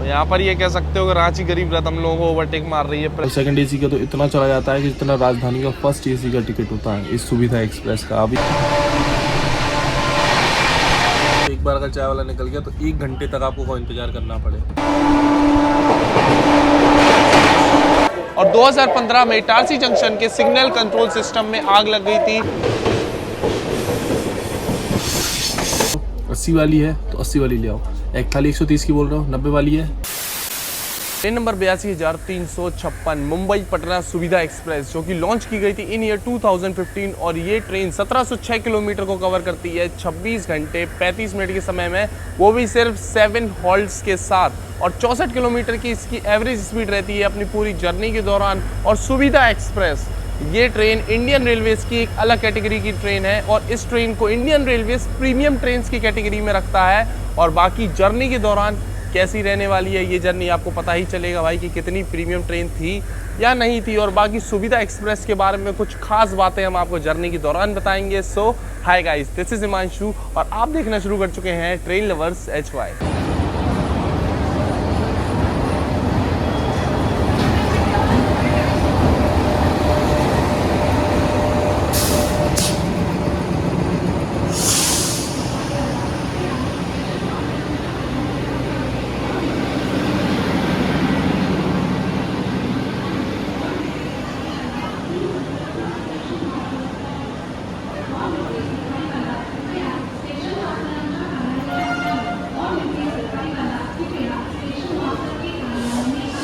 यहाँ पर ये कह सकते हो कि रांची गरीब रथ हम लोगों को ओवरटेक मार रही है। सेकंड एसी का तो इतना चला जाता है कि जितना राजधानी का फर्स्ट एसी का टिकट होता है इस सुविधा एक्सप्रेस का। अभी एक बार अगर चाय वाला निकल गया तो 1 घंटे तक आपको इंतजार करना पड़े। और 2015 में इटारसी जंक्शन के सिग्नल कंट्रोल सिस्टम में आग लग गई थी। 80 वाली है तो 80 वाली ले आओ। एक खाली 130 की बोल रहा हूँ, 90 वाली है। ट्रेन नंबर 82,356 मुंबई पटना सुविधा एक्सप्रेस जो कि लॉन्च की गई थी इन ईयर 2015 और ये ट्रेन 1706 किलोमीटर को कवर करती है 26 घंटे 35 मिनट के समय में, वो भी सिर्फ 7 हॉल्ट्स के साथ। और 64 किलोमीटर की इसकी एवरेज स्पीड रहती है अपनी पूरी जर्नी के दौरान। और सुविधा एक्सप्रेस ये ट्रेन इंडियन रेलवेज की एक अलग कैटेगरी की ट्रेन है और इस ट्रेन को इंडियन रेलवेज प्रीमियम ट्रेन की कैटेगरी में रखता है। और बाकी जर्नी के दौरान कैसी रहने वाली है ये जर्नी आपको पता ही चलेगा भाई कि कितनी प्रीमियम ट्रेन थी या नहीं थी। और बाकी सुविधा एक्सप्रेस के बारे में कुछ खास बातें हम आपको जर्नी के दौरान बताएंगे। So hi guys, this is Himanshu और आप देखना शुरू कर चुके हैं ट्रेन लवर्स HY।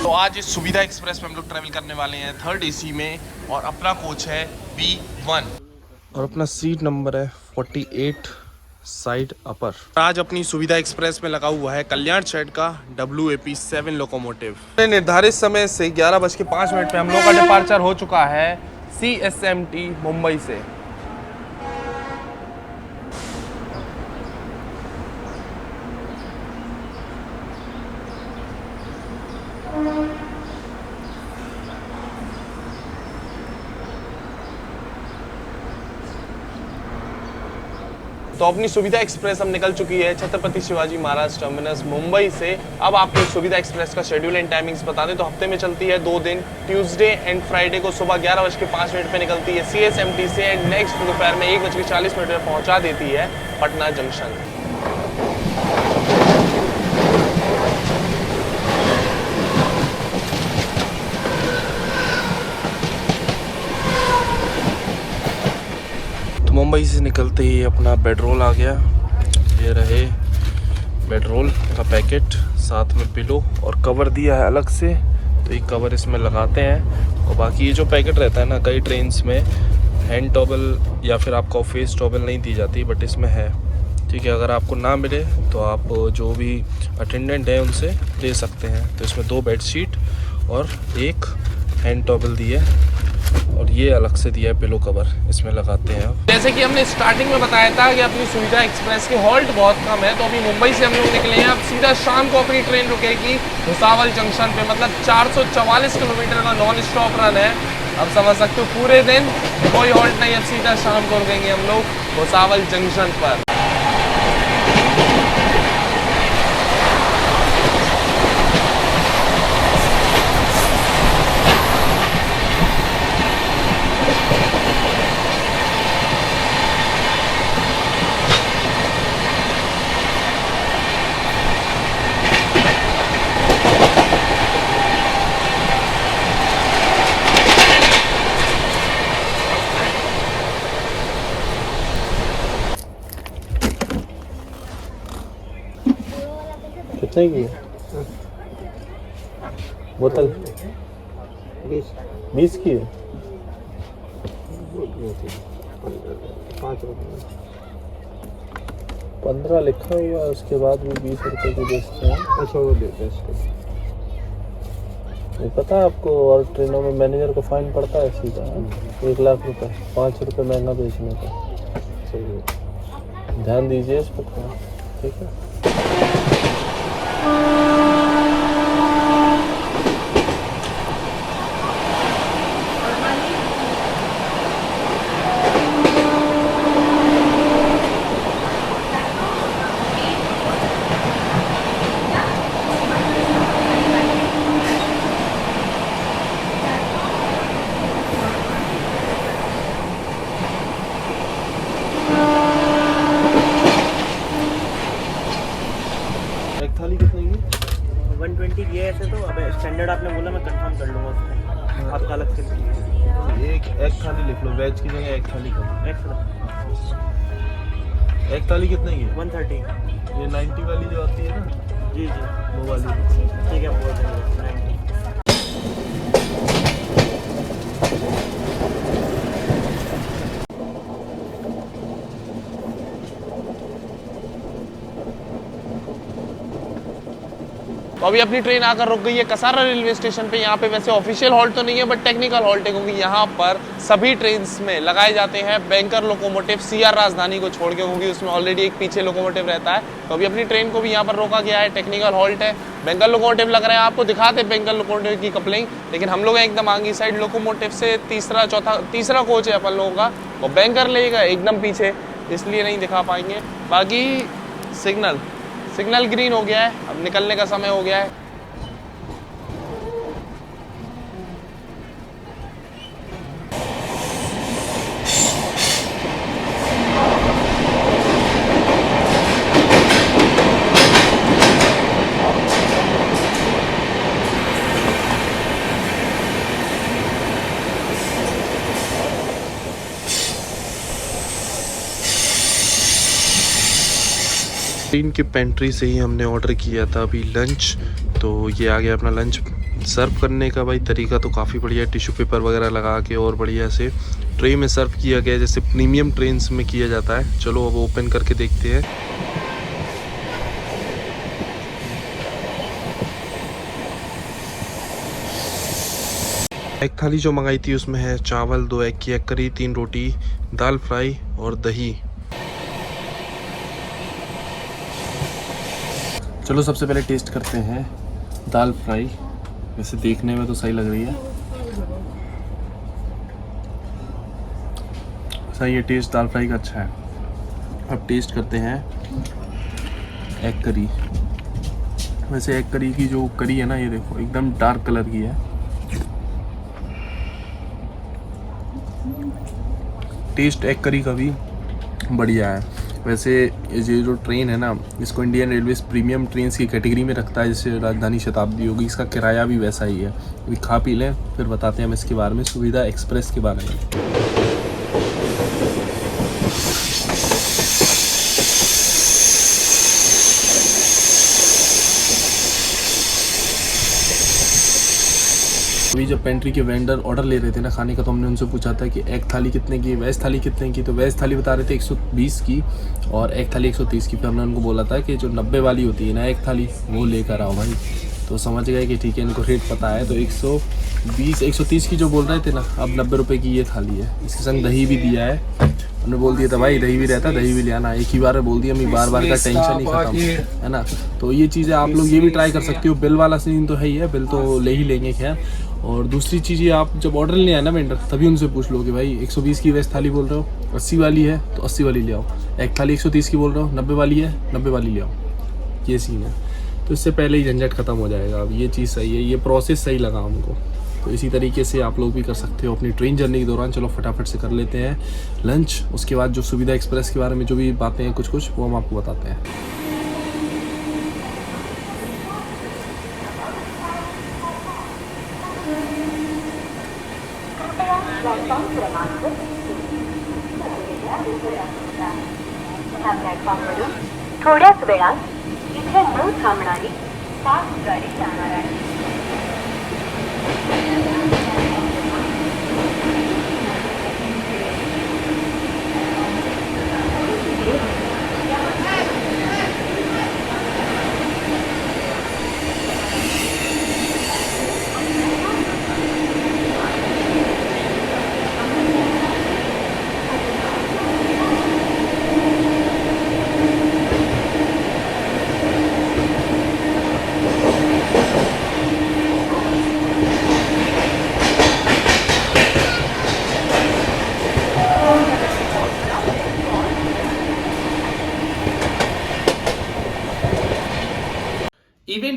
तो आज इस सुविधा एक्सप्रेस में हम लोग ट्रैवल करने वाले हैं 3rd AC में और अपना कोच है B1 और अपना सीट नंबर है 48 साइड अपर। आज अपनी सुविधा एक्सप्रेस में लगा हुआ है कल्याण शेड का WAP7 लोकोमोटिव। निर्धारित समय से 11:05 पे हम लोग का डिपार्चर हो चुका है CSMT मुंबई से। तो अपनी सुविधा एक्सप्रेस हम निकल चुकी है छत्रपति शिवाजी महाराज टर्मिनस मुंबई से। अब आपको सुविधा एक्सप्रेस का शेड्यूल एंड टाइमिंग्स बता दें तो हफ्ते में चलती है 2 दिन, ट्यूसडे एंड फ्राइडे को सुबह 11:05 पे निकलती है CSMT से एंड नेक्स्ट दोपहर में 1:40 पे पहुंचा देती है पटना जंक्शन। मुंबई से निकलते ही अपना बेडरोल आ गया। ये रहे बेडरोल का पैकेट, साथ में पिलो और कवर दिया है अलग से, तो ये कवर इसमें लगाते हैं। और बाकी ये जो पैकेट रहता है ना, कई ट्रेन्स में हैंड टॉवल या फिर आपको फेस टॉवल नहीं दी जाती, बट इसमें है। ठीक है, अगर आपको ना मिले तो आप जो भी अटेंडेंट है उनसे ले सकते हैं। तो इसमें 2 बेडशीट और 1 हैंड टॉवल दी है और ये अलग से दिया है पिलो कवर, इसमें लगाते हैं। जैसे कि हमने स्टार्टिंग में बताया था कि अपनी सुविधा एक्सप्रेस के हॉल्ट बहुत कम है, तो अभी मुंबई से हम लोग निकले हैं। अब सीधा शाम को अपनी ट्रेन रुकेगी भुसावल जंक्शन पे, मतलब 444 किलोमीटर का नॉन स्टॉप रन है। अब समझ सकते हो पूरे दिन कोई हॉल्ट नहीं, अब सीधा शाम को रुकेंगे हम लोग भुसावल जंक्शन पर। कितने की बोतल? 20 की है। 15 लिखा हुआ है, उसके बाद भी 20 रुपए की बेचते हैं। अच्छा, वो देते हैं। नहीं पता आपको, और ट्रेनों में मैनेजर को फाइन पड़ता है सीधा 1 लाख रुपए, 5 रुपए महंगा बेचने का। सही, ध्यान दीजिए इस पर, ठीक है। 120 की है ऐसे तो। अब स्टैंडर्ड आपने बोला, मैं कंफर्म कर लूँगा उसको, आपका अलग से लिखिए। एक एग थाली लिख लो, वेज की जगह एग थाली कर एक्स्ट्रा एग थाली कितने की है? 130। ये 90 वाली जो आती है ना, जी जी वो वाली। ठीक है, हम बोल देंगे 90। तो अभी अपनी ट्रेन आकर रुक गई है कसारा रेलवे स्टेशन पे। यहाँ पे वैसे ऑफिशियल हॉल्ट तो नहीं है बट टेक्निकल हॉल्ट है, क्योंकि यहाँ पर सभी ट्रेन्स में लगाए जाते हैं बैंकर लोकोमोटिव सीआर राजधानी को छोड़ के, क्योंकि उसमें ऑलरेडी एक पीछे लोकोमोटिव रहता है। तो अभी अपनी ट्रेन को भी यहाँ पर रोका गया है, टेक्निकल हॉल्ट है, बैंकर लोकोमोटिव लग रहा है। आपको दिखाते बैंकर लोकोमोटिव की कपलिंग, लेकिन हम लोग एकदम आगे साइड लोकोमोटिव से तीसरा कोच है अपन लोगों का, और बैंकर लेगा एकदम पीछे, इसलिए नहीं दिखा पाएंगे। बाकी सिग्नल ग्रीन हो गया है, अब निकलने का समय हो गया है। ट्रेन की पेंट्री से ही हमने ऑर्डर किया था अभी लंच, तो ये आ गया अपना लंच। सर्व करने का भाई तरीका तो काफ़ी बढ़िया है, टिश्यू पेपर वगैरह लगा के और बढ़िया से ट्रे में सर्व किया गया जैसे प्रीमियम ट्रेन्स में किया जाता है। चलो अब ओपन करके देखते हैं। एग थाली जो मंगाई थी उसमें है चावल, 2 एग की एग करी, 3 रोटी, दाल फ्राई और दही। चलो सबसे पहले टेस्ट करते हैं दाल फ्राई। वैसे देखने में तो सही लग रही है, सही है, टेस्ट दाल फ्राई का अच्छा है। अब टेस्ट करते हैं एग करी। वैसे एग करी की जो करी है ना, ये देखो एकदम डार्क कलर की है। टेस्ट एग करी का भी बढ़िया है। वैसे ये जो ट्रेन है ना, इसको इंडियन रेलवेज प्रीमियम ट्रेन्स की कैटेगरी में रखता है, जैसे राजधानी शताब्दी होगी, इसका किराया भी वैसा ही है। अभी खा पी लें फिर बताते हैं हम इसके बारे में, सुविधा एक्सप्रेस के बारे में। अभी जब पेंट्री के वेंडर ऑर्डर ले रहे थे ना खाने का, तो हमने उनसे पूछा था कि एग थाली कितने की, वेज थाली कितने की। तो वेज थाली बता रहे थे 120 की और एग थाली 130 की। फिर हमने उनको बोला था कि जो 90 वाली होती है ना एग थाली, वो लेकर आओ भाई। तो समझ गए कि ठीक है, इनको रेट पता है। तो 120 130 की जो बोल रहे थे ना, अब 90 रुपये की ये थाली है। इसके संग दही भी दिया है। हमने बोल दिया था भाई दही भी रहता, दही भी ले आना। एक ही बार बोल दिया, हमें बार बार का टेंशन ही खत्म है ना। तो ये चीज़ें आप लोग ये भी ट्राई कर सकते हो। बिल वाला सीन तो है ही है, बिल तो ले ही लेंगे खैर। और दूसरी चीज़ ये, आप जब ऑर्डर लेने आए ना वेंडर, तभी उनसे पूछ लो कि भाई 120 की वेज थाली बोल रहे हो, 80 वाली है तो 80 वाली ले आओ। एग थाली 130 की बोल रहे हो, 90 वाली है, 90 वाली ले आओ। ये सीन है, तो इससे पहले ही झंझट खत्म हो जाएगा। अब ये चीज़ सही है, ये प्रोसेस सही लगा हमको। तो इसी तरीके से आप लोग भी कर सकते हो अपनी ट्रेन जर्नी के दौरान। चलो फटाफट से कर लेते हैं लंच, उसके बाद जो सुविधा एक्सप्रेस के बारे में जो भी बातें हैं कुछ वो हम आपको बताते हैं। थोड्याच वेळात इथे न थांबणारी 5 गाडी जाणार आहे।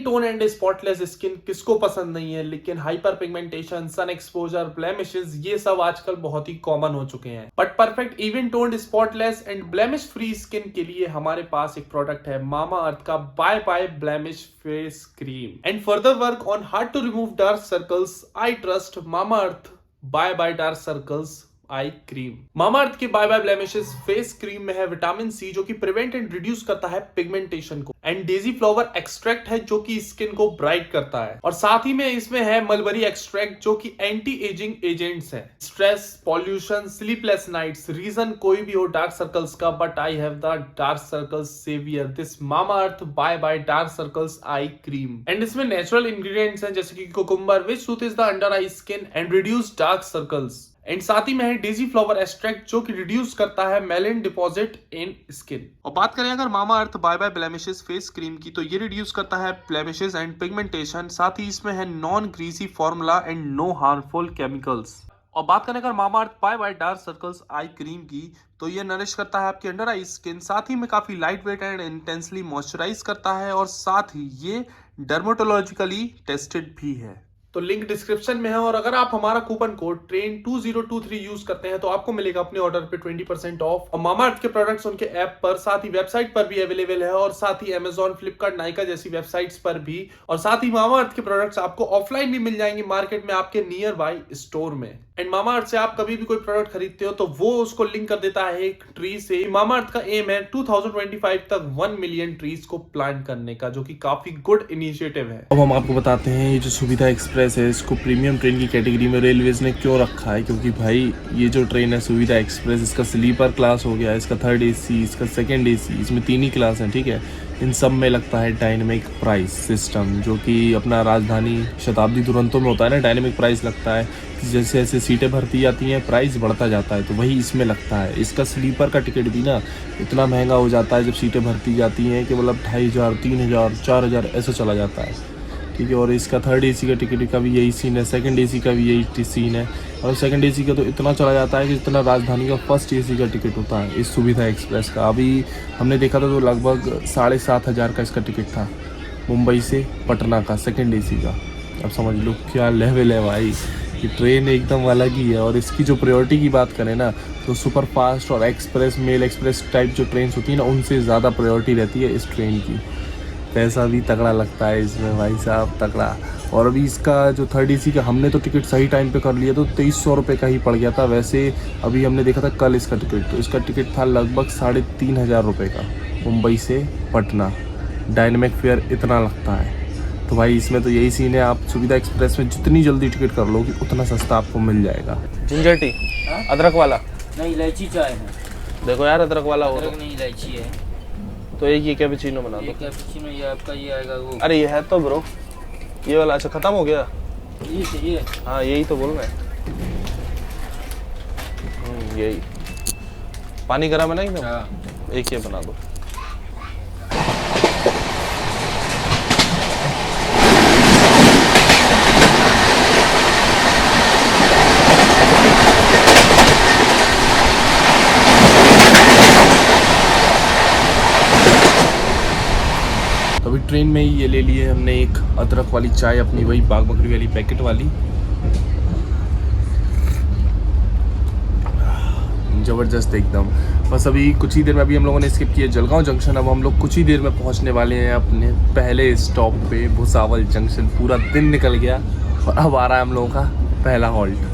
टोन एंड स्पॉटलेस स्किन किसको पसंद नहीं है, लेकिन hyperpigmentation, sun exposure, blemishes ये सब आजकल बहुत ही कॉमन हो चुके हैं। But perfect even toned spotless and blemish free skin के लिए हमारे पास एक प्रोडक्ट है मामा अर्थ का bye bye blemish face cream. And further work on hard to remove dark circles, I trust Mamaearth bye bye dark circles eye cream. Mamaearth की bye bye blemishes face cream में है vitamin C जो कि prevent and reduce करता है pigmentation को, and Daisy flower extract है जो कि स्किन को ब्राइट करता है, और साथ ही में इसमें है मलबरी एक्सट्रैक्ट जो कि एंटी एजिंग एजेंट्स है। Stress, pollution, sleepless nights, reason कोई भी हो डार्क सर्कल्स का, but I have the dark circles saviour, this Mamaearth bye bye dark circles eye cream. And इसमें नेचुरल इंग्रेडिएंट्स हैं जैसे कि cucumber which soothes the under eye skin and reduce dark circles, and साथ ही में है Daisy flower extract जो कि रिड्यूस करता है मेलिन डिपॉजिट इन स्किन। और बात करें अगर Mamaearth bye bye blemishes face cream की, तो ये रिड्यूस करता है ब्लेमिशेस एंड पिगमेंटेशन, साथ ही इसमें है non greasy formula and no harmful chemicals. और बात करें अगर Mamaearth bye bye dark circles eye cream की, तो ये नरिश करता है आपकी अंडर आई स्किन, साथ ही में काफी light weight and intensely moisturise करता है, और साथ ही ये डर्मेटोलॉजिकली टेस्टेड भी है। तो लिंक डिस्क्रिप्शन में है, और अगर आप हमारा कूपन कोड TRAIN2023 यूज करते हैं तो आपको मिलेगा अपने ऑर्डर पे 20% ऑफ। और मामा अर्थ के प्रोडक्ट्स उनके ऐप पर, साथ ही वेबसाइट पर भी अवेलेबल है, और साथ ही Amazon, Flipkart, नाइका जैसी वेबसाइट्स पर भी, और साथ ही मामा अर्थ के प्रोडक्ट्स आपको ऑफलाइन भी मिल जाएंगे मार्केट में आपके नियर बाय स्टोर में। एंड मामा अर्थ से आप कभी भी कोई प्रोडक्ट खरीदते हो तो वो उसको लिंक कर देता है एक ट्री से। मामा अर्थ का एम है 2025 तक 1 मिलियन ट्रीज को प्लांट करने का, जो कि काफी गुड इनिशिएटिव है। अब हम आपको बताते हैं ये जो सुविधा एक्सप्रेस है इसको प्रीमियम ट्रेन की कैटेगरी में रेलवेज ने क्यों रखा है, क्योंकि भाई ये जो ट्रेन है सुविधा एक्सप्रेस, इसका स्लीपर क्लास हो गया, इसका थर्ड AC, इसका सेकंड AC, इसमें 3 ही क्लास हैं, ठीक है। इन सब में लगता है डायनेमिक प्राइस सिस्टम, जो कि अपना राजधानी शताब्दी दुरंतों में होता है ना, डायनेमिक प्राइस लगता है, जैसे जैसे सीटें भरती जाती हैं प्राइस बढ़ता जाता है, तो वही इसमें लगता है। इसका स्लीपर का टिकट भी ना इतना महंगा हो जाता है जब सीटें भरती जाती हैं कि मतलब 2500, 3000, 4000 ऐसा चला जाता है, ठीक है। और इसका थर्ड AC का टिकट का भी यही सीन है, सेकंड AC का भी यही सीन है, और सेकंड AC का तो इतना चला जाता है कि जितना राजधानी का फर्स्ट AC का टिकट होता है इस सुविधा एक्सप्रेस का। अभी हमने देखा था तो लगभग 7500 का इसका टिकट था मुंबई से पटना का सेकंड AC का। अब समझ लो क्या लेवल है भाई, कि ट्रेन एकदम अलग ही है। और इसकी जो प्रायोरिटी की बात करें ना, तो सुपर फास्ट और एक्सप्रेस, मेल एक्सप्रेस टाइप जो ट्रेन होती है ना, उनसे ज़्यादा प्रायोरिटी रहती है इस ट्रेन की। पैसा भी तगड़ा लगता है इसमें भाई साहब, तगड़ा। और अभी इसका जो थर्ड AC का हमने तो टिकट सही टाइम पे कर लिया तो 2300 रुपये का ही पड़ गया था। वैसे अभी हमने देखा था कल इसका टिकट, तो इसका टिकट था लगभग 3500 रुपये का मुंबई से पटना। डायनेमिक फेयर इतना लगता है, तो भाई इसमें तो यही सीन है, आप सुविधा एक्सप्रेस में जितनी जल्दी टिकट कर लोगे उतना सस्ता आपको मिल जाएगा। जिंजर टी, अदरक वाला नहीं, इलायची चाय है। देखो यार, अदरक वाला हो अदरक नहीं, इलायची है। तो एक ये कैपुचिनो बना ये दो। कैपुचिनो ये आपका ये आएगा वो। अरे ये है तो ब्रो, ये वाला अच्छा खत्म हो गया। ये चाहिए। हाँ यही तो बोल रहे हैं, यही। पानी गर्म है ना एकदम। हाँ। एक ये बना दो। अभी ट्रेन में ही ये ले लिए हमने एक अदरक वाली चाय अपनी, वही बाग बकरी वाली पैकेट वाली, ज़बरदस्त एकदम। बस अभी कुछ ही देर में, अभी हम लोगों ने स्किप किया जलगांव जंक्शन, अब हम लोग कुछ ही देर में पहुंचने वाले हैं अपने पहले स्टॉप पे भुसावल जंक्शन। पूरा दिन निकल गया और अब आ रहा है हम लोगों का पहला हॉल्ट।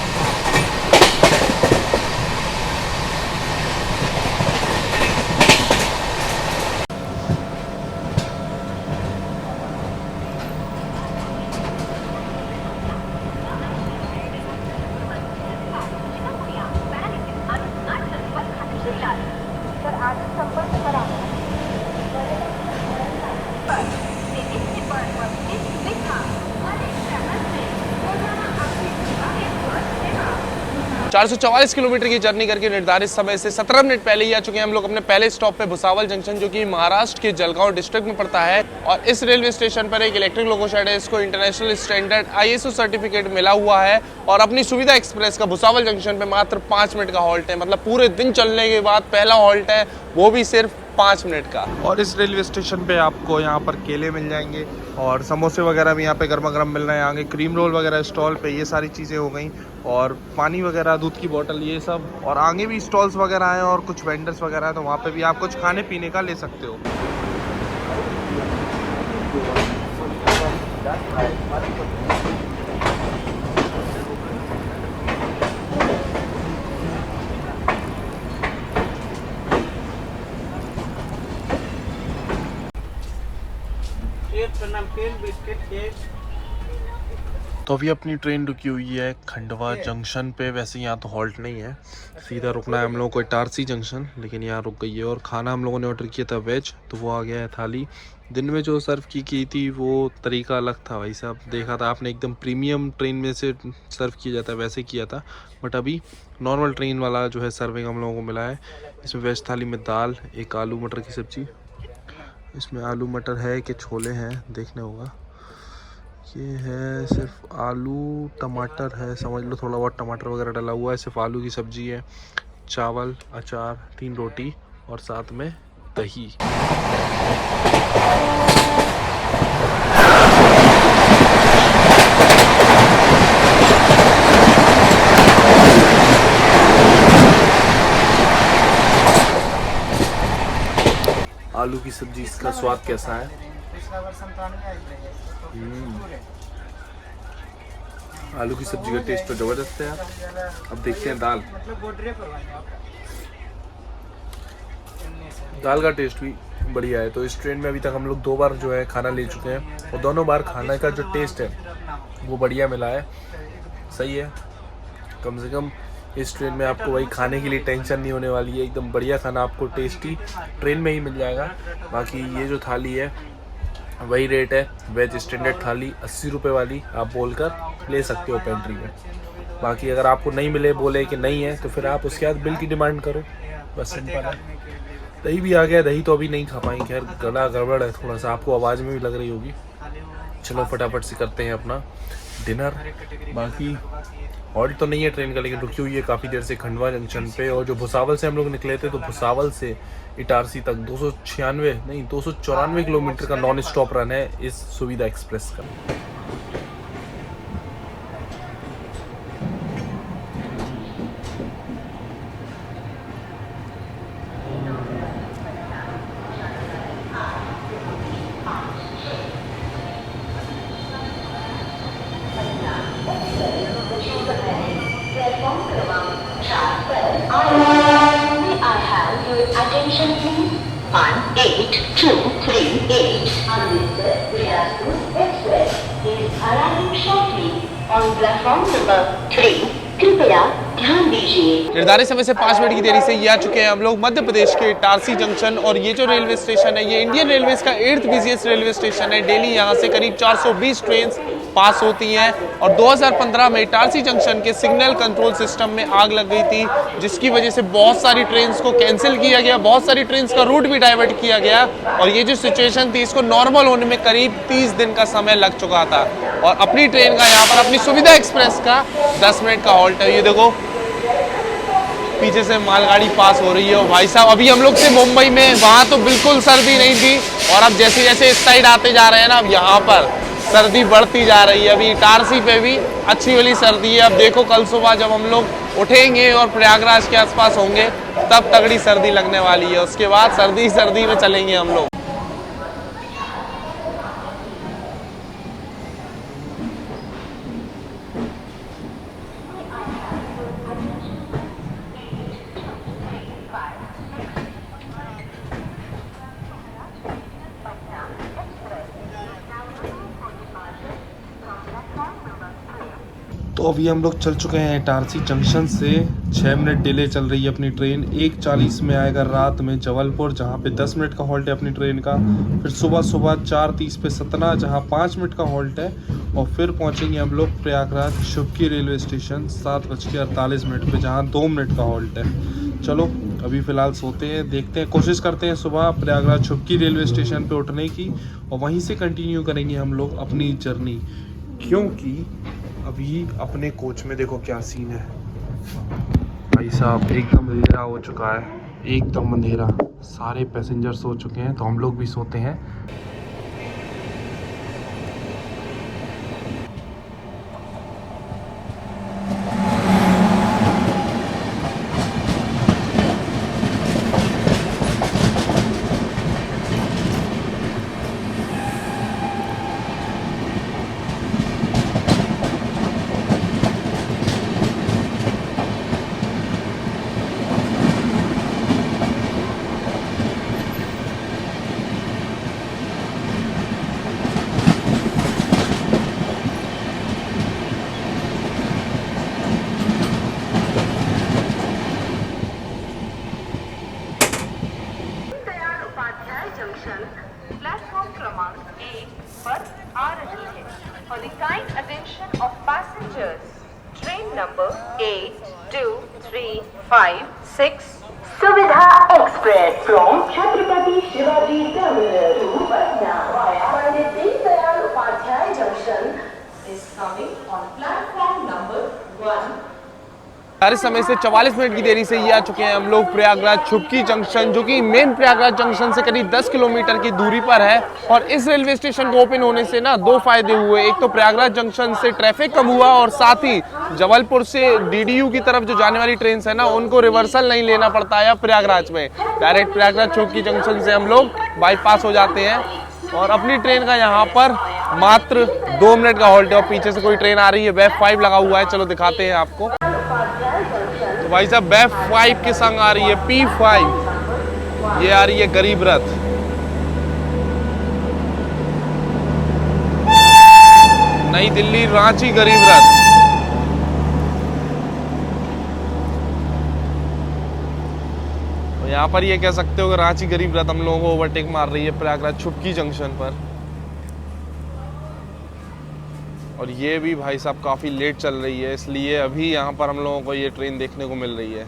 चार 444 किलोमीटर की जर्नी करके निर्धारित समय से 17 मिनट पहले ही आ चुके हैं हम लोग अपने पहले स्टॉप पे भुसावल जंक्शन, जो कि महाराष्ट्र के जलगांव डिस्ट्रिक्ट में पड़ता है। और इस रेलवे स्टेशन पर एक इलेक्ट्रिक लोको शेड है, इसको इंटरनेशनल स्टैंडर्ड ISO सर्टिफिकेट मिला हुआ है। और अपनी सुविधा एक्सप्रेस का भुसावल जंक्शन पे मात्र 5 मिनट का हॉल्ट है, मतलब पूरे दिन चलने के बाद पहला हॉल्ट है, वो भी सिर्फ 5 मिनट का। और इस रेलवे स्टेशन पे आपको यहाँ पर केले मिल जाएंगे और समोसे वगैरह भी यहाँ पे गर्मा गर्म मिल रहे हैं। आगे क्रीम रोल वगैरह स्टॉल पे, ये सारी चीज़ें हो गई। और पानी वगैरह, दूध की बोतल, ये सब। और आगे भी स्टॉल्स वगैरह हैं और कुछ वेंडर्स वगैरह हैं, तो वहाँ पे भी आप कुछ खाने पीने का ले सकते हो। तो अभी अपनी ट्रेन रुकी हुई है खंडवा जंक्शन पे। वैसे यहाँ तो हॉल्ट नहीं है, सीधा रुकना है हम लोगों को इटारसी जंक्शन, लेकिन यहाँ रुक गई है। और खाना हम लोगों ने ऑर्डर किया था वेज, तो वो आ गया है थाली। दिन में जो सर्व की थी वो तरीका अलग था भाई साहब, देखा था आपने, एकदम प्रीमियम ट्रेन में से सर्व किया जाता है वैसे किया था। बट अभी नॉर्मल ट्रेन वाला जो है सर्विंग हम लोगों को मिला है। इसमें वेज थाली में दाल, एक आलू मटर की सब्ज़ी, इसमें आलू मटर है कि छोले हैं देखने होगा। ये है सिर्फ आलू टमाटर है, समझ लो, थोड़ा बहुत टमाटर वगैरह डाला हुआ है। सिर्फ आलू की सब्ज़ी है, चावल, अचार, 3 रोटी और साथ में दही। आलू की सब्जी, इसका स्वाद कैसा है? आलू की सब्जी का टेस्ट तो जबरदस्त है यार। अब देखते हैं दाल। दाल का टेस्ट भी बढ़िया है। तो इस ट्रेन में अभी तक हम लोग 2 बार जो है खाना ले चुके हैं और दोनों बार खाने का जो टेस्ट है वो बढ़िया मिला है, सही है। कम से कम इस ट्रेन में आपको वही खाने के लिए टेंशन नहीं होने वाली है, एकदम बढ़िया खाना आपको टेस्टी ट्रेन में ही मिल जाएगा। बाकी ये जो थाली है वही रेट है, वेज स्टैंडर्ड थाली 80 रुपये वाली, आप बोलकर ले सकते हो पेंट्री में। बाकी अगर आपको नहीं मिले, बोले कि नहीं है, तो फिर आप उसके बाद बिल की डिमांड करो, बस सिंपल है। दही भी आ गया, दही तो अभी नहीं खा पाएंगे, खैर गला गड़बड़ है थोड़ा सा, आपको आवाज़ में भी लग रही होगी। चलो फटाफट से करते हैं अपना डिनर। बाकी हॉल्ट तो नहीं है ट्रेन का, लेकिन रुकी हुई है काफ़ी देर से खंडवा जंक्शन पे। और जो भुसावल से हम लोग निकले थे, तो भुसावल से इटारसी तक 294 किलोमीटर का नॉन स्टॉप रन है इस सुविधा एक्सप्रेस का। Attention please. 18238 Amritsar Bilaspur Express is arriving shortly on platform number 3. कृपया ध्यान दीजिए। निर्धारित समय से 5 मिनट की देरी से ये आ चुके हैं हम लोग मध्य प्रदेश के इटारसी जंक्शन। और ये जो रेलवे स्टेशन है, ये इंडियन रेलवेज का 8th बिजिएस्ट रेलवे स्टेशन है। डेली यहाँ से करीब 420 ट्रेन पास होती हैं। और 2015 में इटारसी जंक्शन के सिग्नल कंट्रोल सिस्टम में आग लग गई थी, जिसकी वजह से बहुत सारी ट्रेन को कैंसिल किया गया, बहुत सारी ट्रेन का रूट भी डाइवर्ट किया गया। और ये जो सिचुएशन थी, इसको नॉर्मल होने में करीब 30 दिन का समय लग चुका था। और अपनी ट्रेन का यहाँ पर, अपनी सुविधा एक्सप्रेस का 10 मिनट का हॉल्ट है। ये देखो पीछे से मालगाड़ी पास हो रही है। और भाई साहब, अभी हम लोग थे मुंबई में, वहाँ तो बिल्कुल सर्दी नहीं थी। और अब जैसे जैसे इस साइड आते जा रहे हैं ना, अब यहाँ पर सर्दी बढ़ती जा रही है। अभी इटारसी पे भी अच्छी वाली सर्दी है। अब देखो कल सुबह जब हम लोग उठेंगे और प्रयागराज के आसपास होंगे, तब तगड़ी सर्दी लगने वाली है। उसके बाद सर्दी में चलेंगे हम लोग। तो अभी हम लोग चल चुके हैं इटारसी जंक्शन से। 6 मिनट डिले चल रही है अपनी ट्रेन। 1:40 में आएगा रात में जबलपुर, जहाँ पे 10 मिनट का हॉल्ट है अपनी ट्रेन का। फिर सुबह 4:30 पे सतना, जहाँ 5 मिनट का हॉल्ट है। और फिर पहुँचेंगे हम लोग प्रयागराज शुभकी रेलवे स्टेशन 7:48 पे, जहाँ 2 मिनट का हॉल्ट है। चलो अभी फ़िलहाल सोते हैं, देखते हैं, कोशिश करते हैं सुबह प्रयागराज शुभकी रेलवे स्टेशन पे उठने की, और वहीं से कंटिन्यू करेंगे हम लोग अपनी जर्नी। क्योंकि अभी अपने कोच में देखो क्या सीन है भाई साहब, एकदम अंधेरा हो चुका है, एकदम अंधेरा। सारे पैसेंजर सो चुके हैं तो हम लोग भी सोते हैं। प्लेटफॉर्म क्रमांक 1 पर आ रही है। For the kind attention of passengers, train number 8235 Suvidha Express from Chhatrapati Shivaji Terminal to Patna via Pandit Deen Dayal Upadhyay Junction is coming on platform number 1. निर्धारित समय से 44 मिनट की देरी से ये आ चुके हैं हम लोग प्रयागराज छुपकी जंक्शन, जो कि मेन प्रयागराज जंक्शन से करीब 10 किलोमीटर की दूरी पर है। और इस रेलवे स्टेशन को ओपन होने से ना दो फायदे हुए। एक तो प्रयागराज जंक्शन से ट्रैफिक कम हुआ और साथ ही जबलपुर से डीडीयू की तरफ जो जाने वाली ट्रेन है ना, उनको रिवर्सल नहीं लेना पड़ता है प्रयागराज में। डायरेक्ट प्रयागराज छुपकी जंक्शन से हम लोग बाईपास हो जाते हैं और अपनी ट्रेन का यहाँ पर मात्र 2 मिनट का हॉल्ट है। और पीछे से कोई ट्रेन आ रही है, वेब 5 लगा हुआ है, चलो दिखाते हैं आपको। तो भाई साहब वेब 5 के संग आ रही है P5, ये आ रही है गरीब रथ। नई दिल्ली रांची गरीब रथ। तो यहाँ पर ये कह सकते हो कि रांची गरीब रथ हम लोगों को ओवरटेक मार रही है प्रयागराज छुपकी जंक्शन पर। और ये भी भाई साहब काफ़ी लेट चल रही है, इसलिए अभी यहाँ पर हम लोगों को ये ट्रेन देखने को मिल रही है।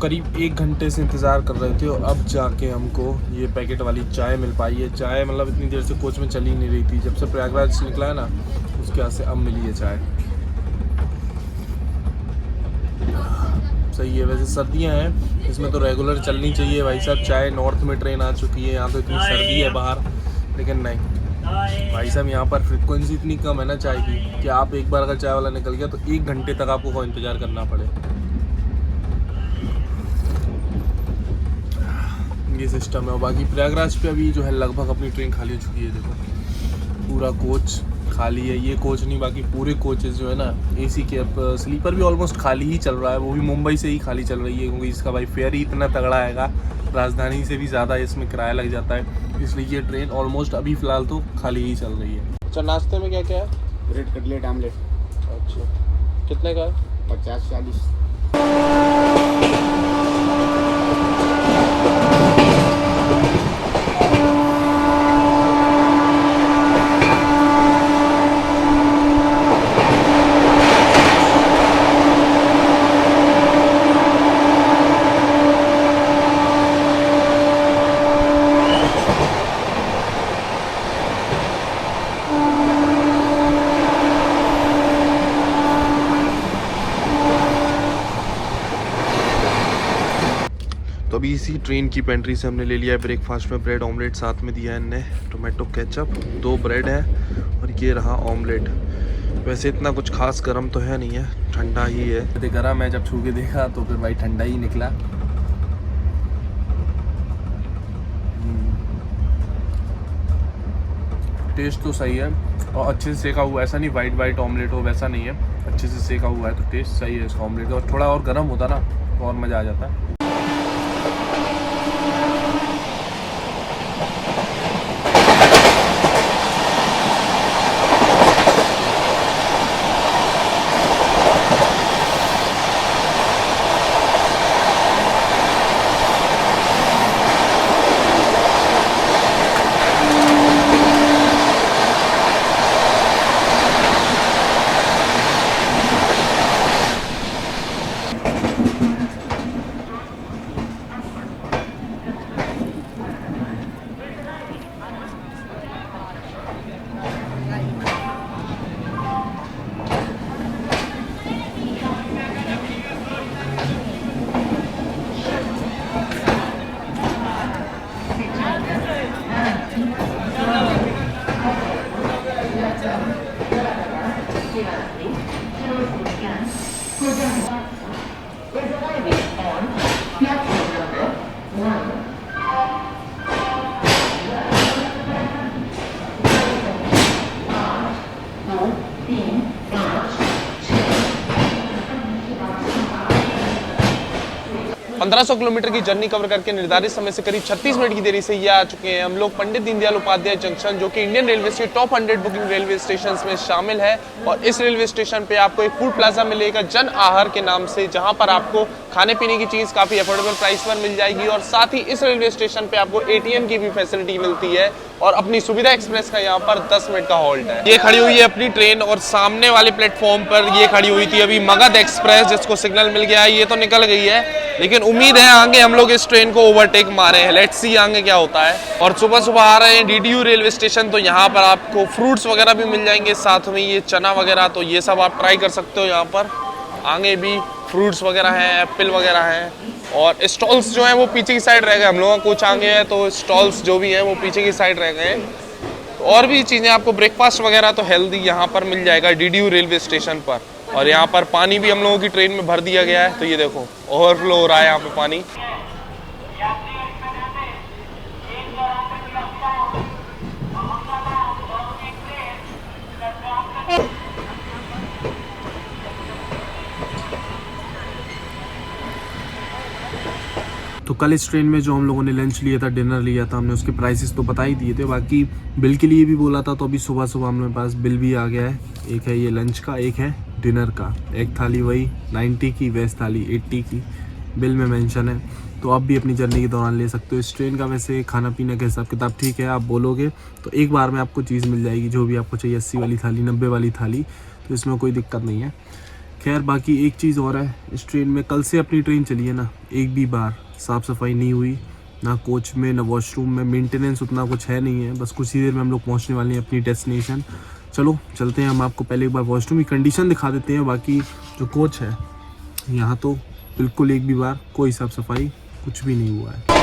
करीब 1 घंटे से इंतज़ार कर रहे थे और अब जाके हमको ये पैकेट वाली चाय मिल पाई है। चाय मतलब इतनी देर से कोच में चल ही नहीं रही थी, जब से प्रयागराज से निकला है ना उसके बाद से अब मिली है चाय। सही है, वैसे सर्दियां हैं इसमें तो रेगुलर चलनी चाहिए भाई साहब चाय। नॉर्थ में ट्रेन आ चुकी है, यहाँ तो इतनी सर्दी है बाहर, लेकिन नहीं भाई साहब यहाँ पर फ्रिक्वेंसी इतनी कम है ना चाय की कि आप एक बार अगर चाय वाला निकल गया तो 1 घंटे तक आपको इंतज़ार करना पड़े। ये सिस्टम है। और बाकी प्रयागराज पे अभी जो है लगभग अपनी ट्रेन खाली हो चुकी है। देखो पूरा कोच खाली है, ये कोच नहीं बाकी पूरे कोचेस जो है ना एसी के, अब स्लीपर भी ऑलमोस्ट खाली ही चल रहा है, वो भी मुंबई से ही खाली चल रही है क्योंकि इसका भाई फेयर ही इतना तगड़ा आएगा, राजधानी से भी ज़्यादा इसमें किराया लग जाता है, इसलिए ये ट्रेन ऑलमोस्ट अभी फ़िलहाल तो खाली ही चल रही है। अच्छा नाश्ते में क्या क्या है? Bread cutlet omelette. अच्छा कितने का है? 50-40। तो अभी इसी ट्रेन की पेंट्री से हमने ले लिया है ब्रेकफास्ट में ब्रेड ऑमलेट, साथ में दिया है इनने टोमेटो केचप, 2 ब्रेड है और ये रहा ऑमलेट। वैसे इतना कुछ खास गर्म तो है नहीं है, ठंडा ही है। गर्म है, जब छू के देखा तो फिर भाई ठंडा ही निकला। टेस्ट तो सही है और अच्छे से सेका हुआ, ऐसा नहीं वाइट वाइट ऑमलेट हो वैसा नहीं है, अच्छे से सेका हुआ है तो टेस्ट सही है इसका ऑमलेट का। और थोड़ा और गर्म होता ना तो और मज़ा आ जाता। पंद्रह 1500 किलोमीटर की जर्नी कवर करके निर्धारित समय से करीब 36 मिनट की देरी से ये आ चुके हैं हम लोग पंडित दीनदयाल उपाध्याय जंक्शन, जो कि इंडियन रेलवे के टॉप 100 बुकिंग रेलवे स्टेशन में शामिल है। और इस रेलवे स्टेशन पे आपको एक फूड प्लाजा मिलेगा जन आहार के नाम से, जहां पर आपको खाने पीने की चीज काफी अफोर्डेबल प्राइस पर मिल जाएगी। और साथ ही इस रेलवे स्टेशन पे आपको ATM की भी फैसिलिटी मिलती है। और अपनी सुविधा एक्सप्रेस का यहाँ पर 10 मिनट का हॉल्ट है। ये खड़ी हुई है अपनी ट्रेन और सामने वाले प्लेटफॉर्म पर ये खड़ी हुई थी अभी मगध एक्सप्रेस, जिसको सिग्नल मिल गया है। ये तो निकल गई है, लेकिन उम्मीद है आगे हम लोग इस ट्रेन को ओवरटेक मारे हैं। लेट्स सी आगे क्या होता है। और सुबह सुबह आ रहे हैं DDU रेलवे स्टेशन, तो यहाँ पर आपको फ्रूट्स वगैरह भी मिल जाएंगे, साथ में ये चना वगैरह, तो ये सब आप ट्राई कर सकते हो। यहाँ पर आगे भी फ्रूट्स वगैरह हैं, एप्पल वगैरह हैं। और स्टॉल्स जो हैं वो पीछे की साइड रह गए, हम लोगों का कुछ आगे है तो स्टॉल्स जो भी हैं वो पीछे की साइड रह गए हैं। तो और भी चीज़ें आपको ब्रेकफास्ट वगैरह तो हेल्दी यहाँ पर मिल जाएगा DDU रेलवे स्टेशन पर। और यहाँ पर पानी भी हम लोगों की ट्रेन में भर दिया गया है, तो ये देखो ओवरफ्लो हो रहा है यहाँ पे पानी। तो कल इस ट्रेन में जो हम लोगों ने लंच लिया था, डिनर लिया था, हमने उसके प्राइसेस तो बता ही दिए थे। बाकी बिल के लिए भी बोला था, तो अभी सुबह सुबह हमारे पास बिल भी आ गया है। एक है ये लंच का, एक है डिनर का। एक थाली वही 90 की, वेज थाली 80 की बिल में मेंशन है। तो आप भी अपनी जर्नी के दौरान ले सकते हो। इस ट्रेन का वैसे खाना पीना का हिसाब किताब ठीक है, आप बोलोगे तो एक बार में आपको चीज़ मिल जाएगी जो भी आपको चाहिए। 80 वाली थाली, 90 वाली थाली, तो इसमें कोई दिक्कत नहीं है। खैर बाकी एक चीज़ और है, इस ट्रेन में कल से अपनी ट्रेन चली है ना, एक भी बार साफ़ सफाई नहीं हुई, ना कोच में ना वॉशरूम में। मेंटेनेंस उतना कुछ है नहीं है। बस कुछ ही देर में हम लोग पहुंचने वाले हैं अपनी डेस्टिनेशन। चलो चलते हैं, हम आपको पहले एक बार वॉशरूम की कंडीशन दिखा देते हैं। बाकी जो कोच है यहाँ तो बिल्कुल एक भी बार कोई साफ़ सफाई कुछ भी नहीं हुआ है।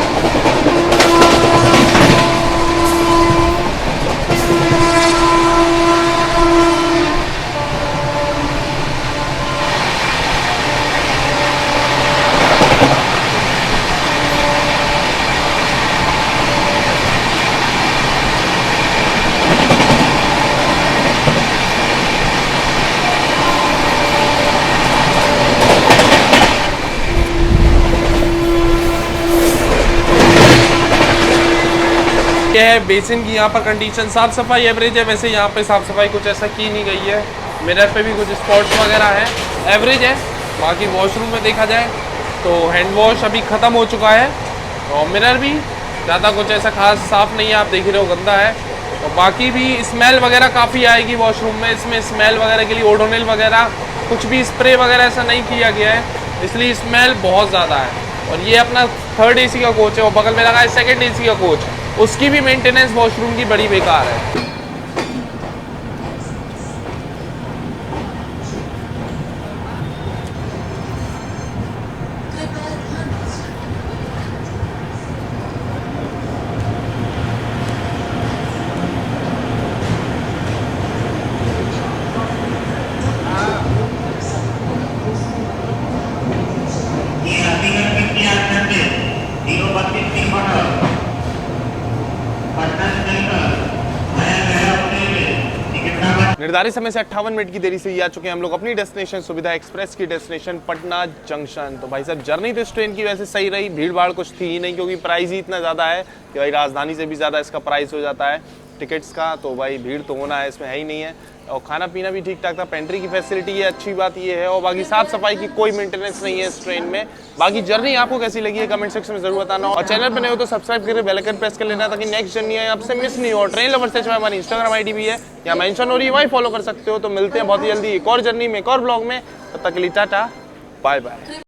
क्या है बेसिन की यहाँ पर कंडीशन, साफ सफाई एवरेज है। वैसे यहाँ पे साफ सफाई कुछ ऐसा की नहीं गई है। मिरर पे भी कुछ स्पॉट्स वगैरह है, एवरेज है। बाकी वॉशरूम में देखा जाए तो हैंड वॉश अभी ख़त्म हो चुका है। और मिरर भी ज़्यादा कुछ ऐसा खास साफ़ नहीं है, आप देख रहे हो गंदा है। और बाकी भी स्मेल वगैरह काफ़ी आएगी वॉशरूम में। इसमें स्मेल वगैरह के लिए ओडोनिल वगैरह कुछ भी स्प्रे वगैरह ऐसा नहीं किया गया है, इसलिए स्मेल बहुत ज़्यादा है। और ये अपना 3rd AC का कोच है, और बगल में लगा है 2nd AC का कोच, उसकी भी मेंटेनेंस वॉशरूम की बड़ी बेकार है। निर्धारित समय से 58 मिनट की देरी से ये आ चुके हैं हम लोग अपनी डेस्टिनेशन सुविधा एक्सप्रेस की डेस्टिनेशन पटना जंक्शन। तो भाई साहब जर्नी तो इस ट्रेन की वैसे सही रही, भीड़ भाड़ कुछ थी ही नहीं, क्योंकि प्राइस ही इतना ज़्यादा है कि भाई राजधानी से भी ज़्यादा इसका प्राइस हो जाता है टिकट्स का। तो भाई भीड़ तो होना है, इसमें है ही नहीं है। और खाना पीना भी ठीक ठाक था, पेंट्री की फैसिलिटी है, अच्छी बात ये है। और बाकी साफ सफाई की कोई मेंटेनेंस नहीं है इस ट्रेन में। बाकी जर्नी आपको कैसी लगी है कमेंट सेक्शन में जरूर बताना। और चैनल पर नए हो तो सब्सक्राइब करके बेल आइकन प्रेस कर लेना, ताकि नेक्स्ट जर्नी है आपसे मिस नहीं हो। ट्रेन लवर से हमारी इंस्टाग्राम ID भी है, यहाँ मेंशन हो रही है, वही फॉलो कर सकते हो। तो मिलते हैं बहुत ही जल्दी एक और जर्नी में, एक और ब्लॉग में। तब तक के लिए टाटा बाय बाय।